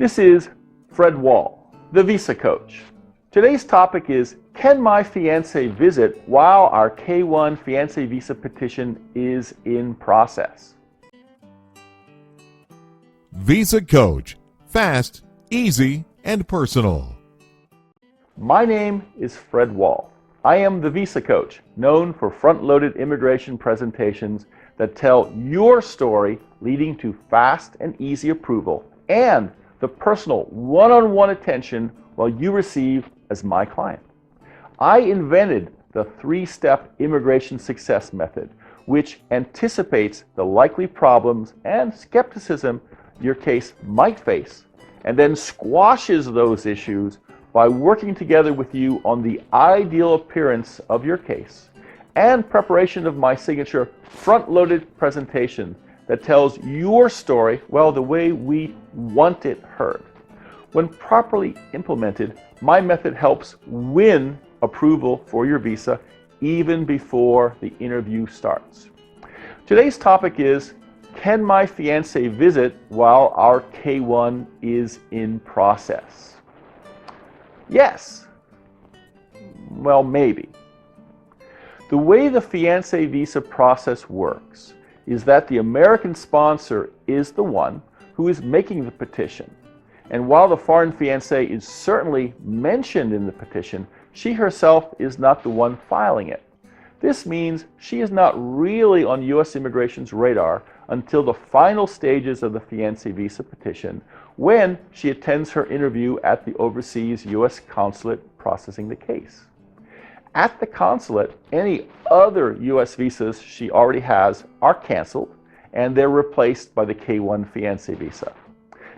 This is Fred Wall, the Visa Coach. Today's topic is, can my fiance visit while our K1 fiancé visa petition is in process? VisaCoach. Fast, easy, and personal. My name is Fred Wall. I am the Visa Coach, known for front-loaded immigration presentations that tell your story leading to fast and easy approval and the personal one-on-one attention while you receive as my client. I invented the three-step immigration success method, which anticipates the likely problems and skepticism your case might face, and then squashes those issues by working together with you on the ideal appearance of your case and preparation of my signature front-loaded presentation that tells your story, well, the way we want it heard. When properly implemented, my method helps win approval for your visa even before the interview starts. Today's topic is, can my fiancé visit while our K1 is in process? Yes. Well, maybe. The way the fiancé visa process works is that the American sponsor is the one who is making the petition. And while the foreign fiancé is certainly mentioned in the petition, she herself is not the one filing it. This means she is not really on U.S. immigration's radar until the final stages of the fiancé visa petition, when she attends her interview at the overseas U.S. consulate processing the case. At the consulate, any other U.S. visas she already has are canceled, and they're replaced by the K1 fiancé visa.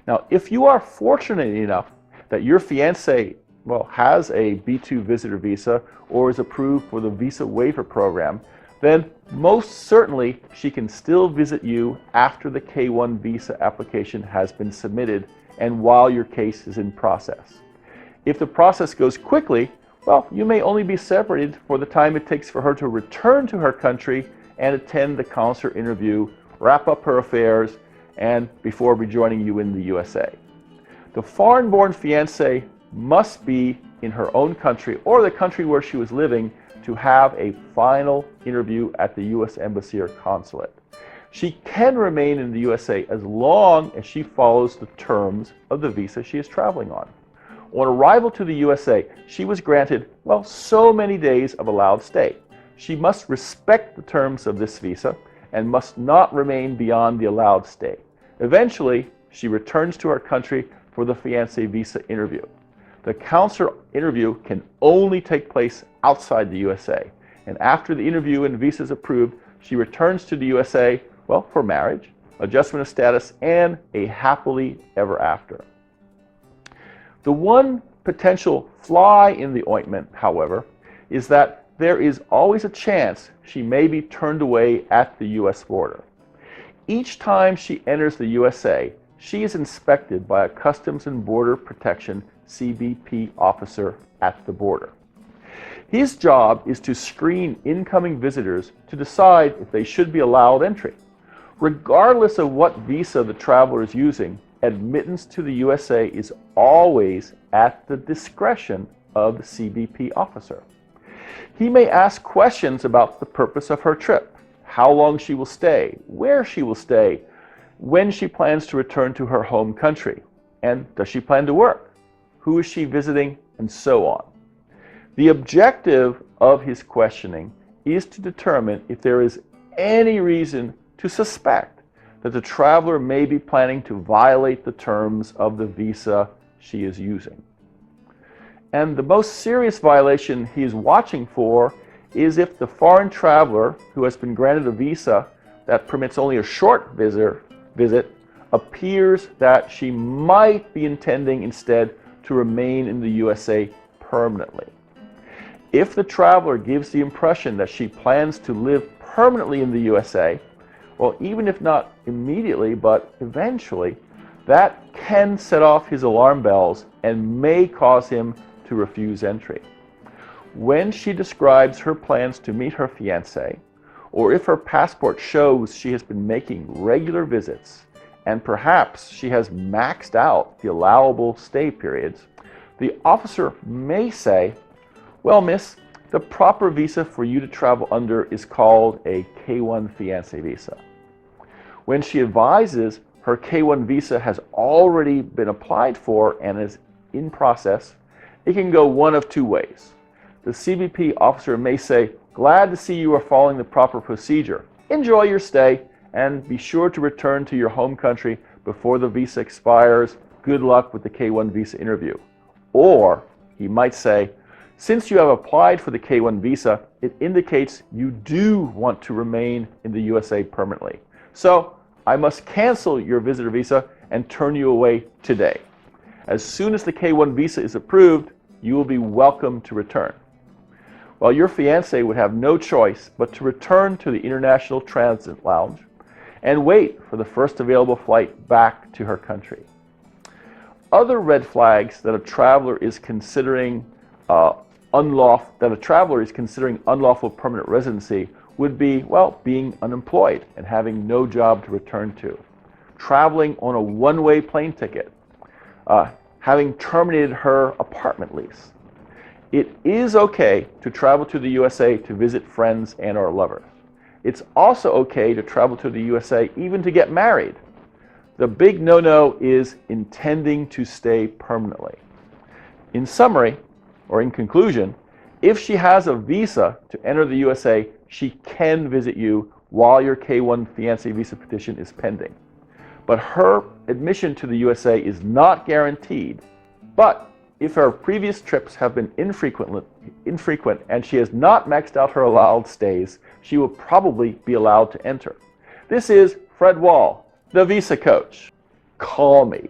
Now, if you are fortunate enough that your fiancé has a B2 visitor visa or is approved for the visa waiver program, then most certainly she can still visit you after the K1 visa application has been submitted and while your case is in process. If the process goes quickly, you may only be separated for the time it takes for her to return to her country and attend the consular interview, wrap up her affairs, and before rejoining you in the USA. The foreign-born fiancé must be in her own country or the country where she was living to have a final interview at the U.S. Embassy or Consulate. She can remain in the USA as long as she follows the terms of the visa she is traveling on. On arrival to the USA, she was granted, so many days of allowed stay. She must respect the terms of this visa and must not remain beyond the allowed stay. Eventually, she returns to her country for the fiancé visa interview. The consular interview can only take place outside the USA. And after the interview and visa is approved, she returns to the USA, for marriage, adjustment of status, and a happily ever after. The one potential fly in the ointment, however, is that there is always a chance she may be turned away at the U.S. border. Each time she enters the USA, she is inspected by a Customs and Border Protection CBP officer at the border. His job is to screen incoming visitors to decide if they should be allowed entry. Regardless of what visa the traveler is using, admittance to the USA is always at the discretion of the CBP officer. He may ask questions about the purpose of her trip, how long she will stay, where she will stay, when she plans to return to her home country, and does she plan to work, who is she visiting, and so on. The objective of his questioning is to determine if there is any reason to suspect that the traveler may be planning to violate the terms of the visa she is using. And the most serious violation he is watching for is if the foreign traveler who has been granted a visa that permits only a short visit appears that she might be intending instead to remain in the USA permanently. If the traveler gives the impression that she plans to live permanently in the USA, even if not immediately, but eventually, that can set off his alarm bells and may cause him to refuse entry. When she describes her plans to meet her fiancé, or if her passport shows she has been making regular visits and perhaps she has maxed out the allowable stay periods, the officer may say, "Well, miss, the proper visa for you to travel under is called a K1 fiancé visa." When she advises her K1 visa has already been applied for and is in process, it can go one of two ways. The CBP officer may say, "Glad to see you are following the proper procedure. Enjoy your stay and be sure to return to your home country before the visa expires. Good luck with the K1 visa interview." Or he might say, "Since you have applied for the K1 visa, it indicates you do want to remain in the USA permanently. So I must cancel your visitor visa and turn you away today. As soon as the K1 visa is approved, you will be welcome to return." Well, your fiancé would have no choice but to return to the International Transit Lounge and wait for the first available flight back to her country. Other red flags that a traveler is considering unlawful permanent residency would be, well, being unemployed and having no job to return to, traveling on a one-way plane ticket, having terminated her apartment lease. It is okay to travel to the USA to visit friends and or lovers. It's also okay to travel to the USA even to get married. The big no-no is intending to stay permanently. In summary, or in conclusion, if she has a visa to enter the USA, she can visit you while your K1 fiancé visa petition is pending. But her admission to the USA is not guaranteed. But if her previous trips have been infrequent and she has not maxed out her allowed stays, she will probably be allowed to enter. This is Fred Wall, the Visa Coach. Call me.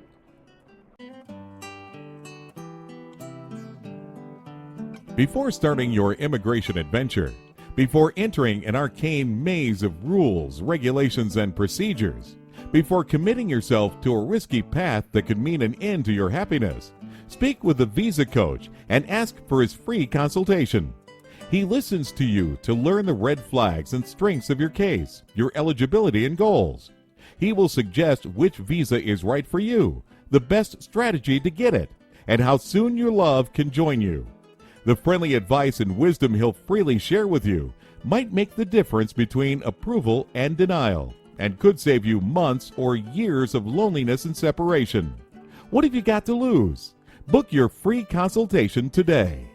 Before starting your immigration adventure, before entering an arcane maze of rules, regulations, and procedures, before committing yourself to a risky path that could mean an end to your happiness, speak with the Visa Coach and ask for his free consultation. He listens to you to learn the red flags and strengths of your case, your eligibility and goals. He will suggest which visa is right for you, the best strategy to get it, and how soon your love can join you. The friendly advice and wisdom he'll freely share with you might make the difference between approval and denial, and could save you months or years of loneliness and separation. What have you got to lose? Book your free consultation today.